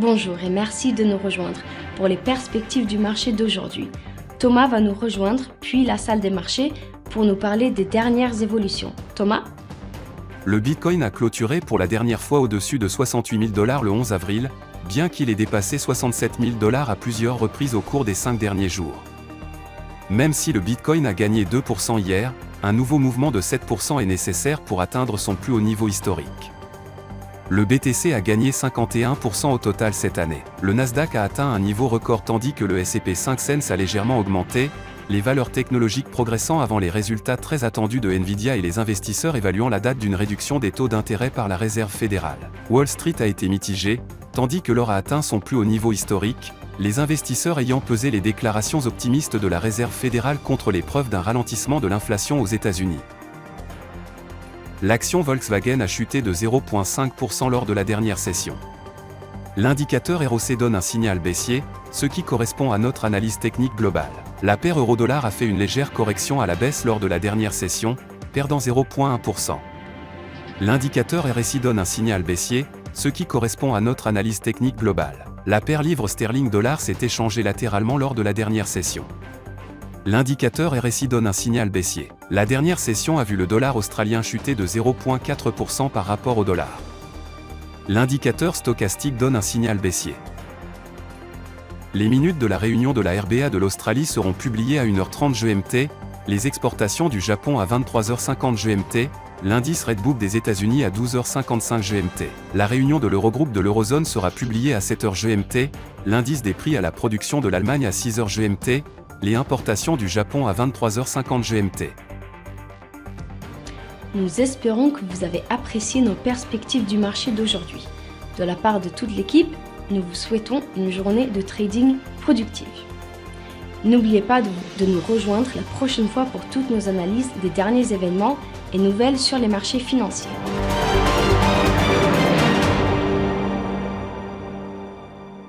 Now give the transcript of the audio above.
Bonjour et merci de nous rejoindre pour les perspectives du marché d'aujourd'hui. Thomas va nous rejoindre, puis la salle des marchés, pour nous parler des dernières évolutions. Thomas ? Le Bitcoin a clôturé pour la dernière fois au-dessus de 68 000 $ le 11 avril, bien qu'il ait dépassé 67 000 $ à plusieurs reprises au cours des 5 derniers jours. Même si le Bitcoin a gagné 2% hier, un nouveau mouvement de 7% est nécessaire pour atteindre son plus haut niveau historique. Le BTC a gagné 51% au total cette année. Le Nasdaq a atteint un niveau record tandis que le S&P 500 a légèrement augmenté, les valeurs technologiques progressant avant les résultats très attendus de Nvidia et les investisseurs évaluant la date d'une réduction des taux d'intérêt par la Réserve fédérale. Wall Street a été mitigé, tandis que l'or a atteint son plus haut niveau historique, les investisseurs ayant pesé les déclarations optimistes de la Réserve fédérale contre les preuves d'un ralentissement de l'inflation aux États-Unis. L'action Volkswagen a chuté de 0,5% lors de la dernière session. L'indicateur ROC donne un signal baissier, ce qui correspond à notre analyse technique globale. La paire euro-dollar a fait une légère correction à la baisse lors de la dernière session, perdant 0,1%. L'indicateur RSI donne un signal baissier, ce qui correspond à notre analyse technique globale. La paire livre sterling-dollar s'est échangée latéralement lors de la dernière session. L'indicateur RSI donne un signal baissier. La dernière session a vu le dollar australien chuter de 0,4% par rapport au dollar. L'indicateur stochastique donne un signal baissier. Les minutes de la réunion de la RBA de l'Australie seront publiées à 1h30 GMT, les exportations du Japon à 23h50 GMT, l'indice Redbook des États-Unis à 12h55 GMT. La réunion de l'Eurogroupe de l'Eurozone sera publiée à 7h GMT, l'indice des prix à la production de l'Allemagne à 6h GMT, les importations du Japon à 23h50 GMT. Nous espérons que vous avez apprécié nos perspectives du marché d'aujourd'hui. De la part de toute l'équipe, nous vous souhaitons une journée de trading productive. N'oubliez pas de nous rejoindre la prochaine fois pour toutes nos analyses des derniers événements et nouvelles sur les marchés financiers.